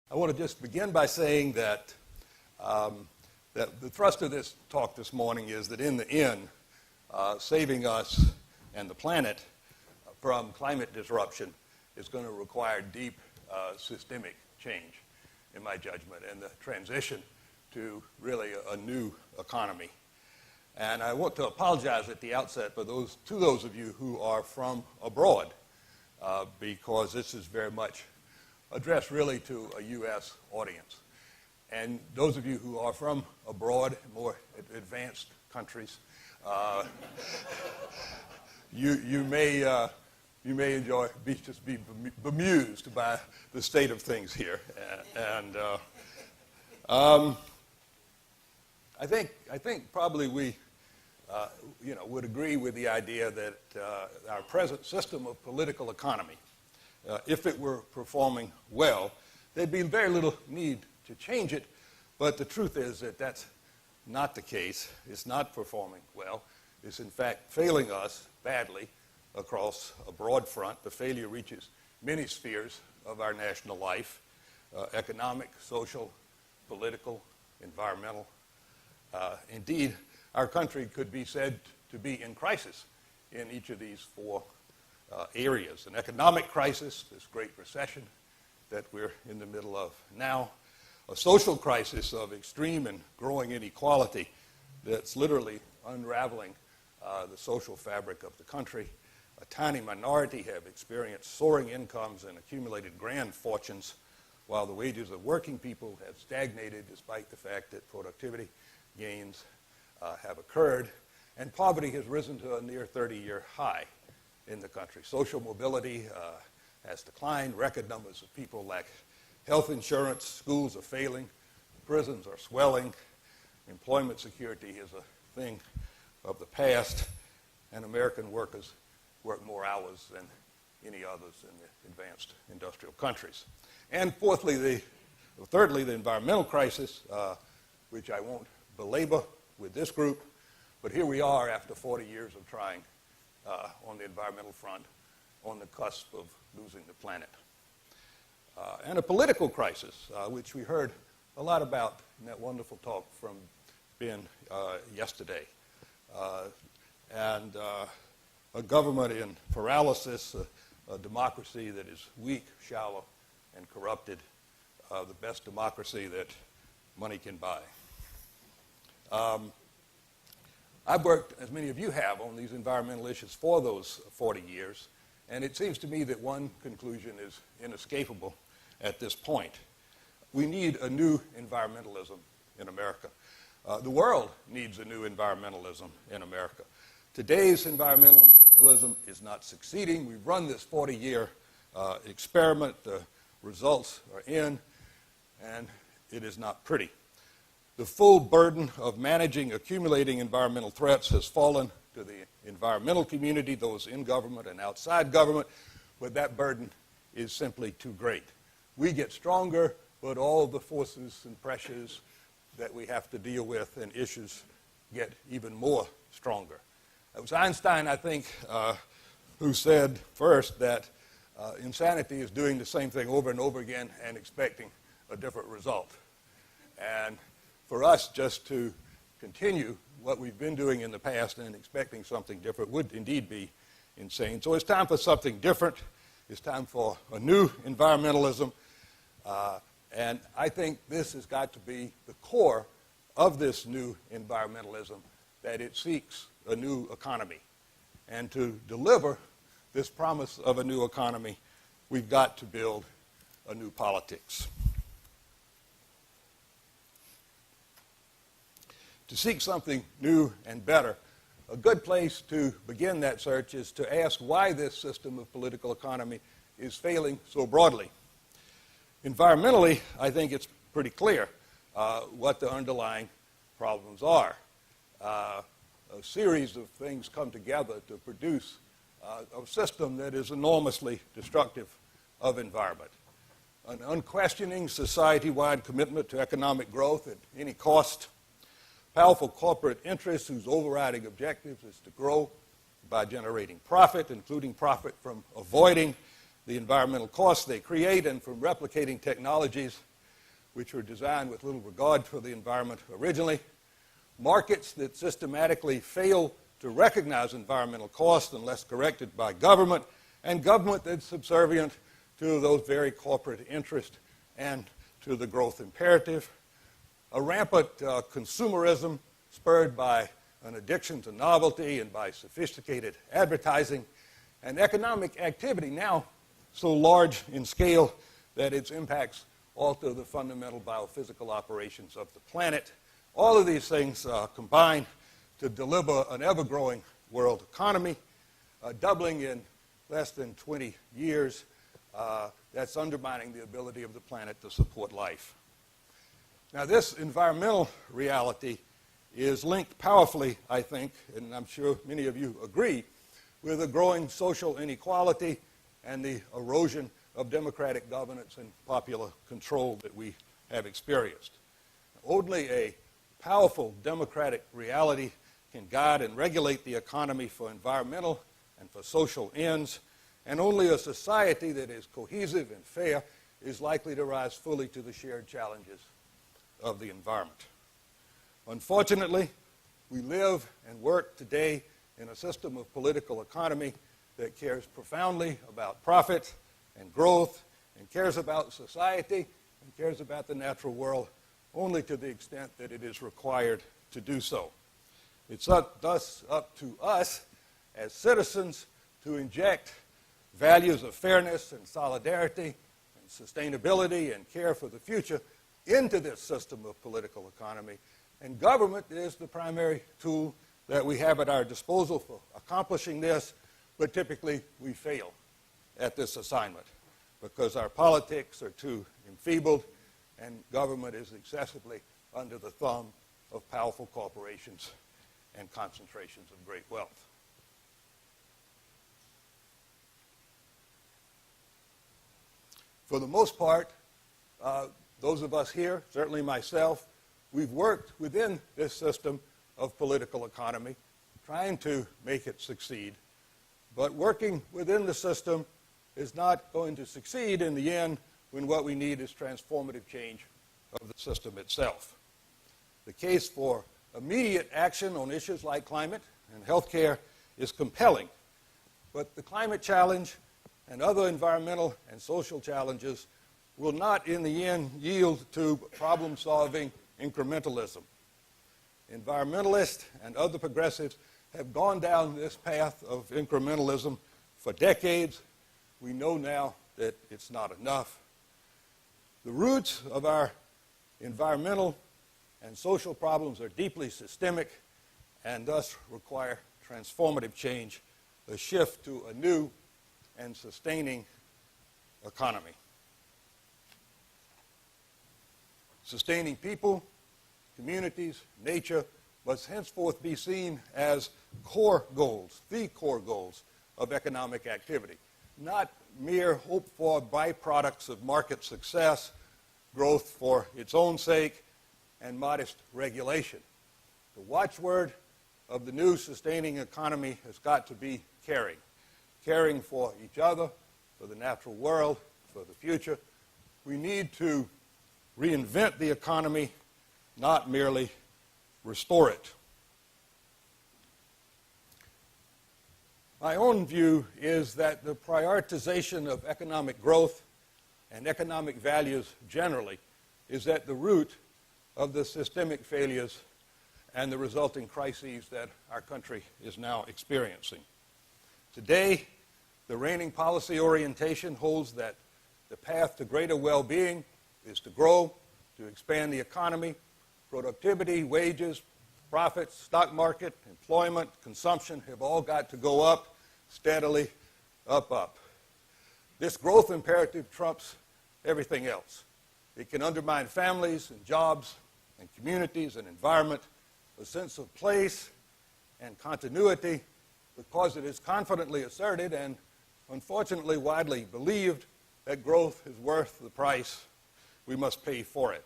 I want to just begin by saying that, that the thrust of this talk this morning is that in the end, saving us and the planet from climate disruption is going to require deep systemic change, in my judgment, and the transition to really a new economy. And I want to apologize at the outset for to those of you who are from abroad, because this is very much addressed really to a U.S. audience. And those of you who are from abroad, more advanced countries, you may enjoy, be bemused by the state of things here. And I think probably we would agree with the idea that our present system of political economy, if it were performing well, there'd be very little need to change it. But the truth is that that's not the case. It's not performing well. It's in fact failing us badly across a broad front. The failure reaches many spheres of our national life: economic, social, political, environmental. Indeed, our country could be said to be in crisis in each of these four areas. An economic crisis, this Great Recession that we're in the middle of now. A social crisis of extreme and growing inequality that's literally unraveling the social fabric of the country. A tiny minority have experienced soaring incomes and accumulated grand fortunes, while the wages of working people have stagnated despite the fact that productivity gains have occurred, and poverty has risen to a near 30-year high in the country. Social mobility has declined. Record numbers of people lack health insurance. Schools are failing. Prisons are swelling. Employment security is a thing of the past, and American workers work more hours than any others in the advanced industrial countries. And thirdly, the environmental crisis, which I won't belabor with this group, but here we are after 40 years of trying on the environmental front, on the cusp of losing the planet. And a political crisis, which we heard a lot about in that wonderful talk from Ben yesterday. And a government in paralysis, a democracy that is weak, shallow, and corrupted, the best democracy that money can buy. I've worked, as many of you have, on these environmental issues for those 40 years, and it seems to me that one conclusion is inescapable at this point. We need a new environmentalism in America. The world needs a new environmentalism in America. Today's environmentalism is not succeeding. We've run this 40-year experiment. The results are in, and it is not pretty. The full burden of managing accumulating environmental threats has fallen to the environmental community, those in government and outside government, but that burden is simply too great. We get stronger, but all the forces and pressures that we have to deal with and issues get even more stronger. It was Einstein, I think, who said first that insanity is doing the same thing over and over again and expecting a different result. And for us just to continue what we've been doing in the past and expecting something different would indeed be insane. So it's time for something different. It's time for a new environmentalism. And I think this has got to be the core of this new environmentalism, that it seeks a new economy. And to deliver this promise of a new economy, we've got to build a new politics. To seek something new and better, a good place to begin that search is to ask why this system of political economy is failing so broadly. Environmentally, I think it's pretty clear what the underlying problems are. A series of things come together to produce a system that is enormously destructive of environment. An unquestioning society-wide commitment to economic growth at any cost. Powerful corporate interests whose overriding objective is to grow by generating profit, including profit from avoiding the environmental costs they create and from replicating technologies which were designed with little regard for the environment originally, markets that systematically fail to recognize environmental costs unless corrected by government, and government that's subservient to those very corporate interests and to the growth imperative, a rampant consumerism spurred by an addiction to novelty and by sophisticated advertising, and economic activity now so large in scale that its impacts alter the fundamental biophysical operations of the planet. All of these things combine to deliver an ever-growing world economy, doubling in less than 20 years. That's undermining the ability of the planet to support life. Now, this environmental reality is linked powerfully, I think, and I'm sure many of you agree, with a growing social inequality and the erosion of democratic governance and popular control that we have experienced. Only a powerful democratic reality can guide and regulate the economy for environmental and for social ends, and only a society that is cohesive and fair is likely to rise fully to the shared challenges of the environment. Unfortunately, we live and work today in a system of political economy that cares profoundly about profit and growth and cares about society and cares about the natural world only to the extent that it is required to do so. It's thus up to us as citizens to inject values of fairness and solidarity and sustainability and care for the future into this system of political economy. And government is the primary tool that we have at our disposal for accomplishing this, but typically we fail at this assignment because our politics are too enfeebled and government is excessively under the thumb of powerful corporations and concentrations of great wealth. For the most part, those of us here, certainly myself, we've worked within this system of political economy, trying to make it succeed. But working within the system is not going to succeed in the end when what we need is transformative change of the system itself. The case for immediate action on issues like climate and healthcare is compelling, but the climate challenge and other environmental and social challenges will not in the end yield to problem-solving incrementalism. Environmentalists and other progressives have gone down this path of incrementalism for decades. We know now that it's not enough. The roots of our environmental and social problems are deeply systemic and thus require transformative change, a shift to a new and sustaining economy. Sustaining people, communities, nature must henceforth be seen as core goals, the core goals of economic activity, not mere hoped-for byproducts of market success, growth for its own sake, and modest regulation. The watchword of the new sustaining economy has got to be caring. Caring for each other, for the natural world, for the future. We need to reinvent the economy, not merely restore it. My own view is that the prioritization of economic growth and economic values generally is at the root of the systemic failures and the resulting crises that our country is now experiencing. Today, the reigning policy orientation holds that the path to greater well-being is to grow, to expand the economy. Productivity, wages, profits, stock market, employment, consumption have all got to go up steadily, up. This growth imperative trumps everything else. It can undermine families and jobs and communities and environment, a sense of place and continuity, because it is confidently asserted and unfortunately widely believed that growth is worth the price we must pay for it.